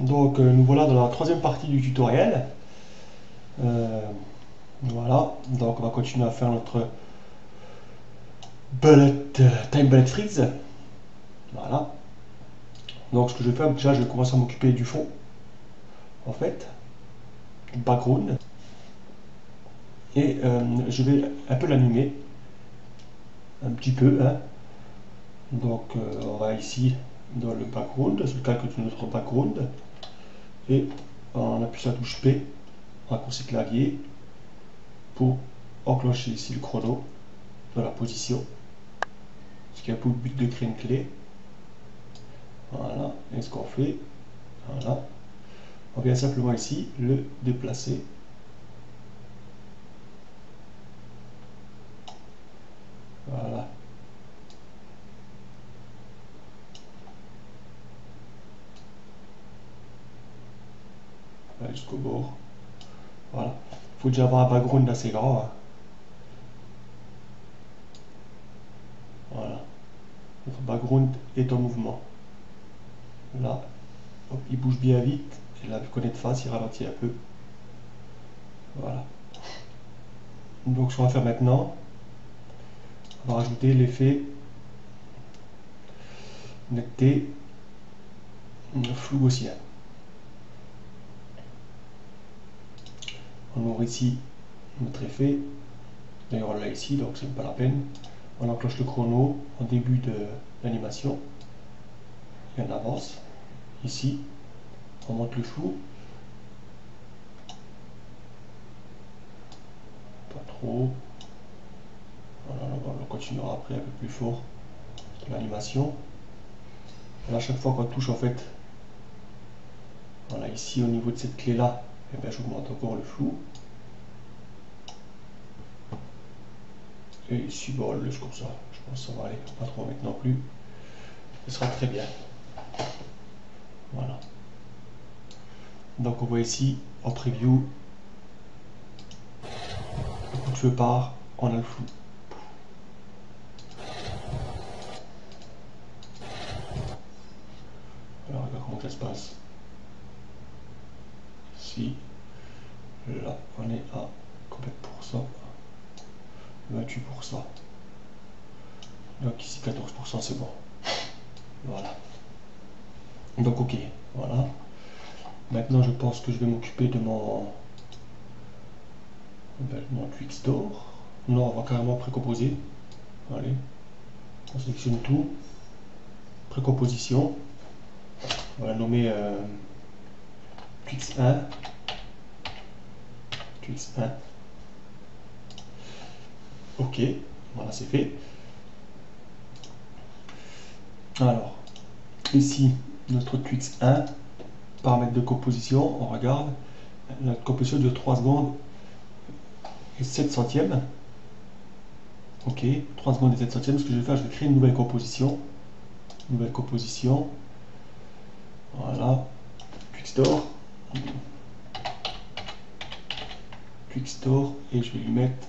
Donc nous voilà dans la troisième partie du tutoriel. Voilà, donc on va continuer à faire notre time bullet freeze. Voilà. Donc ce que je vais faire, déjà je vais commencer à m'occuper du fond, en fait, du background. Et je vais un peu l'animer, un petit peu, hein. Donc on va ici dans le background, sur le calque de notre background. Et on appuie sur la touche P, raccourci clavier, pour enclencher ici le chrono dans la position. Ce qui a pour but de créer une clé. Voilà, et ce qu'on fait, voilà, on vient simplement ici le déplacer. Voilà. Jusqu'au bord. Voilà. Il faut déjà avoir un background assez grand. Hein. Voilà. Notre background est en mouvement. Là, hop, il bouge bien vite. Et là, vu qu'on est de face, il ralentit un peu. Voilà. Donc, ce qu'on va faire maintenant, on va rajouter l'effet netteté flou gaussien. On ouvre ici notre effet. D'ailleurs, on l'a ici, donc c'est pas la peine. On enclenche le chrono en début de l'animation. Et on avance. Ici, on monte le flou. Pas trop. Voilà, on continuera après un peu plus fort l'animation. À chaque fois qu'on touche en fait, voilà, ici au niveau de cette clé là, et bien j'augmente encore le flou. Et ici, bon, on le laisse comme ça. Je pense que ça va aller, pas trop mettre non plus. Ce sera très bien. Voilà. Donc on voit ici en preview, le coup de feu part, on a le flou. Alors regarde comment ça se passe. Ici, là, on est à combien de pourcents? 28%. Donc ici 14%, c'est bon. Voilà. Donc ok, voilà. Maintenant je pense que je vais m'occuper de mon Quick Store. Non, on va carrément précomposer. Allez, on sélectionne tout. Précomposition. On va la nommer Twix 1. Twix 1. Ok, voilà, c'est fait. Alors, ici, notre Twix 1, paramètre de composition, on regarde. Notre composition dure 3 secondes et 7 centièmes. Ok, 3 secondes et 7 centièmes. Ce que je vais faire, je vais créer une nouvelle composition. Nouvelle composition. Voilà. Quick Store. Quick Store. Et je vais lui mettre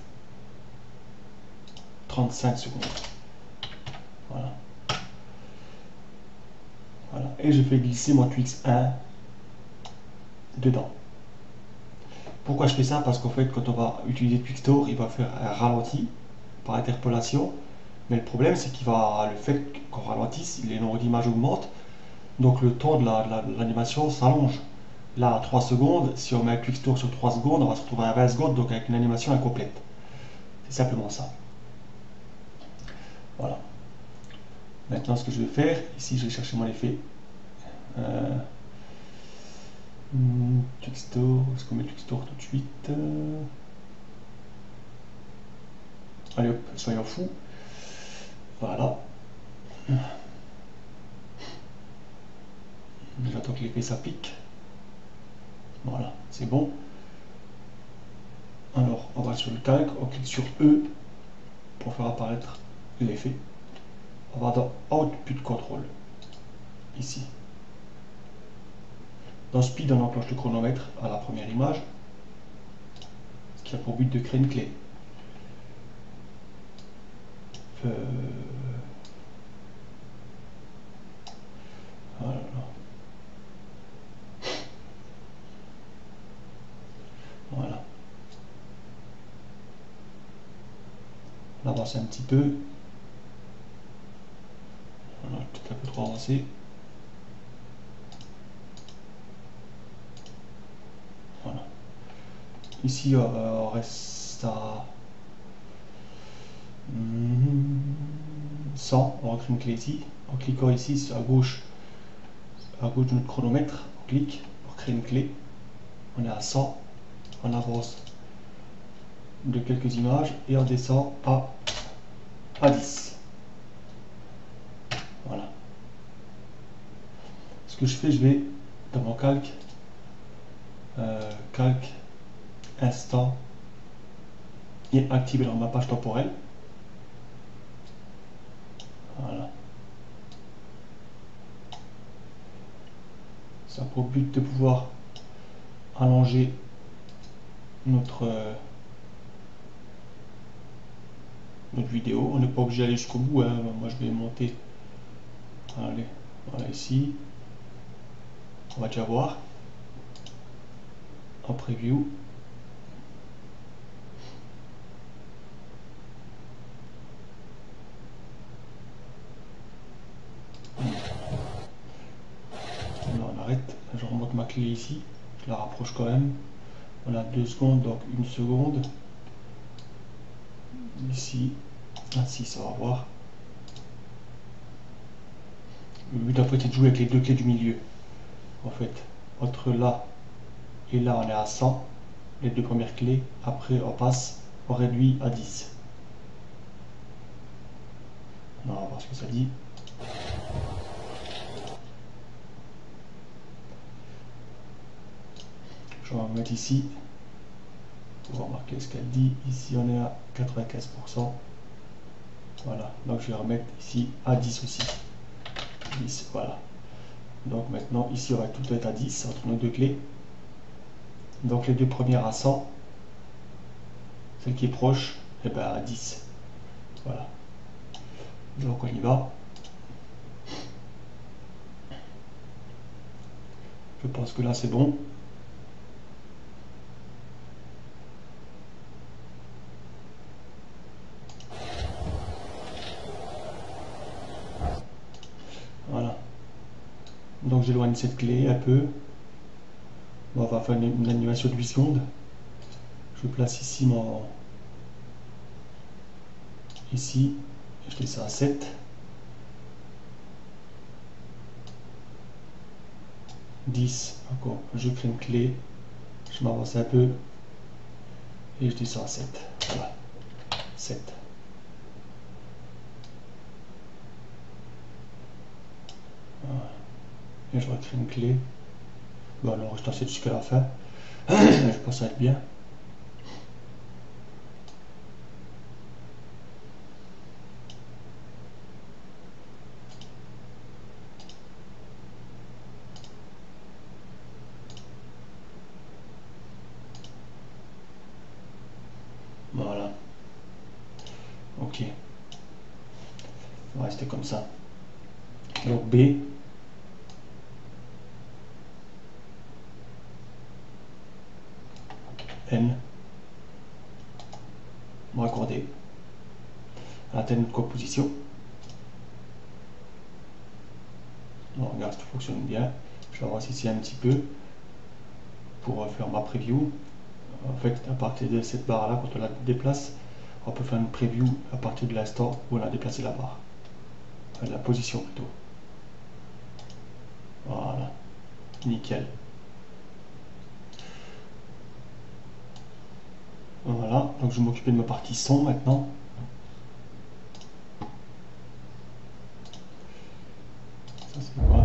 35 secondes. Voilà. Voilà. Et je fais glisser mon Twix 1 dedans. Pourquoi je fais ça? Parce qu'en fait, quand on va utiliser Quick Store, il va faire un ralenti par interpolation. Mais le problème, c'est qu'il va, le fait qu'on ralentisse, les nombres d'images augmentent. Donc le temps de l'animation s'allonge. Là, à 3 secondes, si on met un Quick Store sur 3 secondes, on va se retrouver à 20 secondes, donc avec une animation incomplète. C'est simplement ça. Voilà. Maintenant, ce que je vais faire, ici, je vais chercher mon effet. Quick Store, est-ce qu'on met Quick Store tout de suite? Allez hop, soyons fous. Voilà. J'attends que l'effet s'applique. Voilà, c'est bon. Alors, on va sur le calque, on clique sur E pour faire apparaître l'effet. On va dans Output Control, ici. Dans Speed, on enclenche le chronomètre à la première image, ce qui a pour but de créer une clé. Voilà. avancer un petit peu. Voilà, peut-être un peu trop avancé. Voilà. Ici, on reste à 100. On recrée une clé ici. En cliquant ici, à gauche de notre chronomètre, on clique pour créer une clé. On est à 100. On avance de quelques images et on descend à 10. Voilà. Ce que je fais, je vais dans mon calque, calque, instant, et activer dans ma page temporelle. Voilà. Ça a pour but de pouvoir allonger notre vidéo. On n'est pas obligé d'aller jusqu'au bout, hein. Moi je vais monter. Allez, voilà ici. On va déjà voir en preview. Là, on arrête. Je remonte ma clé ici. Je la rapproche quand même. On a 2 secondes, donc 1 seconde. Ici, à 6, on va voir. Le but après c'est de jouer avec les deux clés du milieu. En fait, entre là et là on est à 100, les deux premières clés. Après on passe, on réduit à 10. On va voir ce que ça dit. Je vais en mettre ici pour remarquer ce qu'elle dit. Ici on est à 95%. Voilà, donc je vais remettre ici à 10 aussi. 10, voilà. Donc maintenant ici on va tout être à 10 entre nos deux clés. Donc les deux premières à 100, celle qui est proche, et ben à 10. Voilà. Donc on y va. Je pense que là c'est bon. Voilà. Donc j'éloigne cette clé un peu. Bon, on va faire une animation de 8 secondes. Je place ici ici. Je laisse ça à 7. 10. Encore. Je crée une clé. Je m'avance un peu. Et je descends à 7. Voilà. 7. Voilà. Et je recrée une clé. Bon, alors je t'en sais jusqu'à la fin. Je pense que ça va être bien. Voilà. Ok. On va rester comme ça. Donc B. N. On va raccorder à atteindre notre composition. On regarde si tout fonctionne bien. Je vais avancer ici un petit peu pour faire ma preview. En fait, à partir de cette barre là, quand on la déplace, on peut faire une preview à partir de l'instant où on a déplacé la barre. Enfin, de la position plutôt. Voilà. Nickel. Voilà, donc je vais m'occuper de ma partie son maintenant. Ça c'est quoi?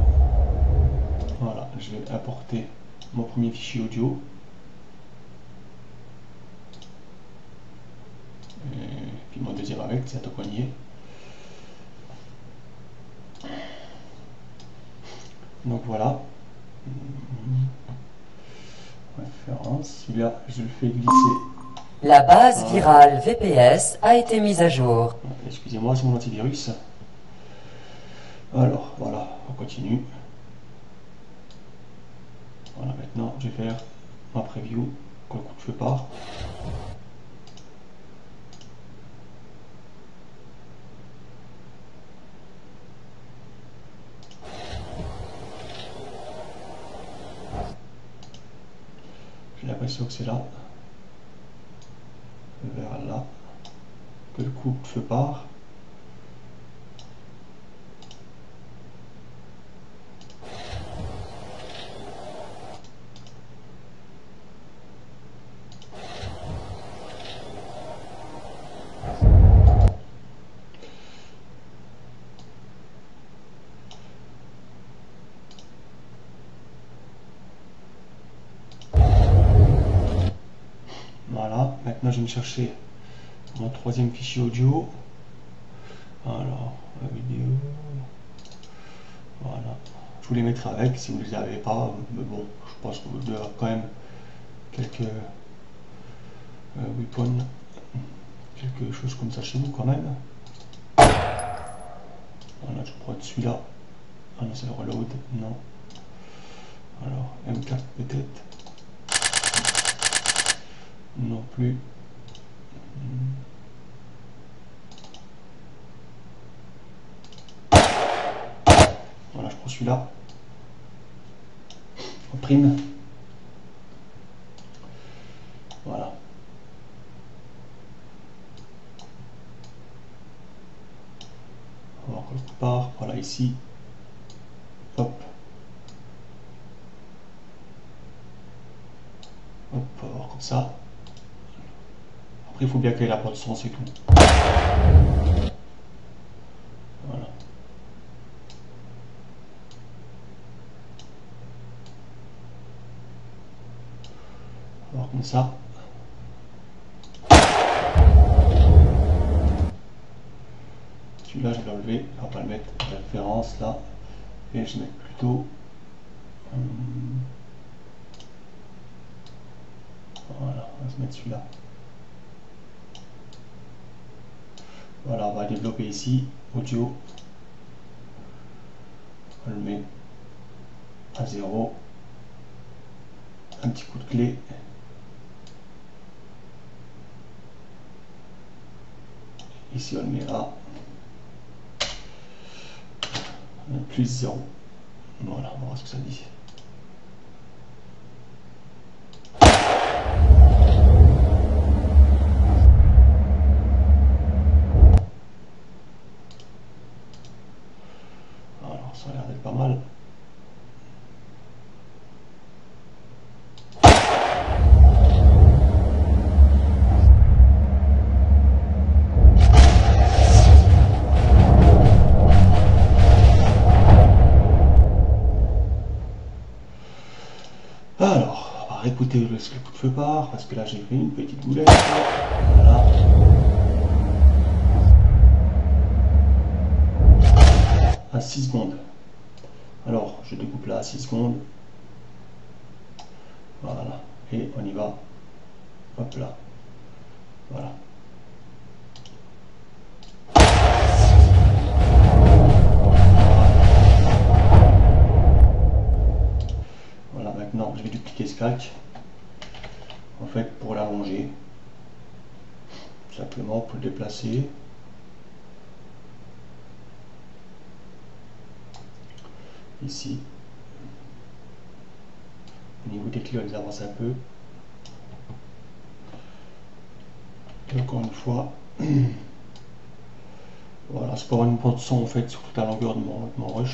Voilà, je vais importer mon premier fichier audio. Et puis mon deuxième avec, c'est un poignet. Donc voilà. Référence. Celui-là, je le fais glisser. La base virale VPS a été mise à jour. Excusez-moi, c'est mon antivirus. Alors, voilà, on continue. Voilà, maintenant, je vais faire ma preview quand le coup de feu part. l'impression que c'est là, vers là, que le coup de feu part. Voilà, maintenant je vais me chercher mon troisième fichier audio. Alors, la vidéo. Voilà. Je vous les mettrai avec si vous ne les avez pas. Mais bon, je pense que vous devez avoir quand même quelques weapons. Quelque chose comme ça chez vous quand même. Voilà, je prends celui-là. Ah non, c'est le reload. Non. Alors, M4 peut-être. Non plus. Voilà, je prends celui-là. En prime. Voilà. On va voir quelque part. Voilà, ici. Hop. Hop, on va voir comme ça. Après, il faut bien qu'il y ait la porte son, c'est tout. Voilà. On va voir comme ça. Celui-là, je vais l'enlever. On va pas le mettre en référence là. Et je vais mettre plutôt. Voilà, on va se mettre celui-là. Voilà, on va développer ici, audio. On le met à 0. Un petit coup de clé. Ici, on le met à plus 0. Voilà, on va voir ce que ça dit. Alors, ça a l'air d'être pas mal. Alors, on va réécouter le coup de feu part, parce que là j'ai fait une petite boulette. Voilà. À 6 secondes. Alors, je découpe là à 6 secondes. Voilà. Et on y va. Hop là. Voilà. Voilà, maintenant je vais dupliquer ce calque. En fait, pour l'allonger. Simplement pour le déplacer. Ici. Au niveau des clés, on les avance un peu. Et encore une fois. Voilà, c'est pour avoir une bande son en fait sur toute la longueur de mon rush.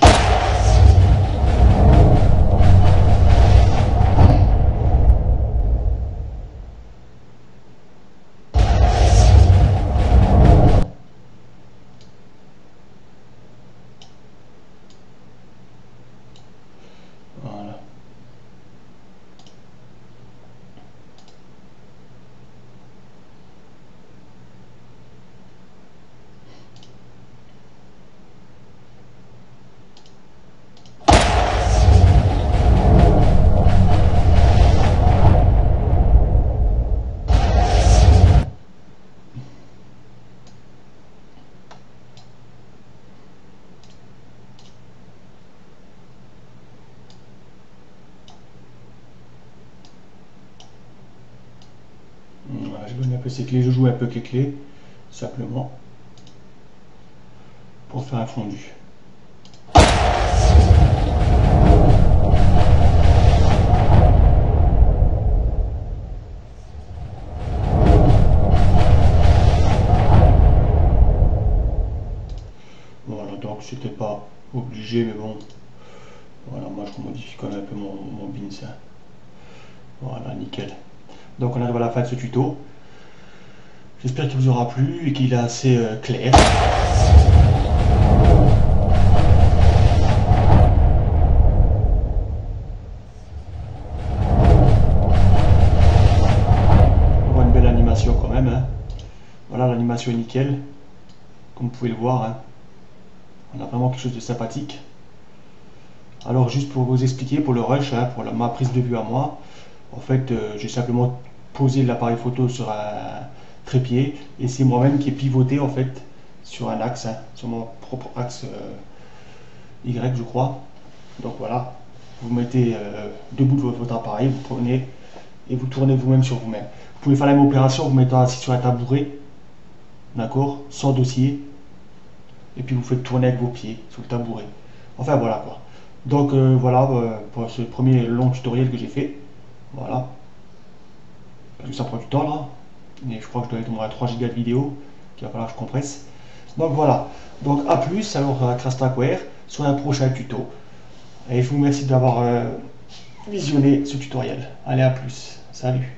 Voilà. Voilà, je connais un peu ces clés, je joue un peu avec les clés, simplement, pour faire un fondu. obligé, mais bon. Voilà, moi je modifie quand même un peu mon bins. Hein. Voilà, nickel. Donc on arrive à la fin de ce tuto. J'espère qu'il vous aura plu et qu'il est assez clair. On voit une belle animation quand même. Hein. Voilà, l'animation est nickel. Comme vous pouvez le voir. Hein. On a vraiment quelque chose de sympathique. Alors juste pour vous expliquer, pour le rush, hein, pour ma prise de vue à moi, en fait j'ai simplement posé l'appareil photo sur un trépied et c'est moi-même qui ai pivoté en fait sur un axe, hein, sur mon propre axe Y je crois. Donc voilà, vous mettez debout de votre appareil, vous prenez et vous tournez vous-même sur vous-même. Vous pouvez faire la même opération en vous mettant assis sur un tabouret, d'accord, sans dossier, et puis vous faites tourner avec vos pieds sur le tabouret. Enfin voilà quoi. Donc voilà pour ce premier long tutoriel que j'ai fait. Voilà. Parce que ça prend du temps là. Mais je crois que je dois être au moins à 3 Go de vidéo qu'il va falloir que je compresse. Donc voilà. Donc à plus alors à Crastakware sur un prochain tuto. Et je vous remercie d'avoir visionné ce tutoriel. Allez à plus. Salut.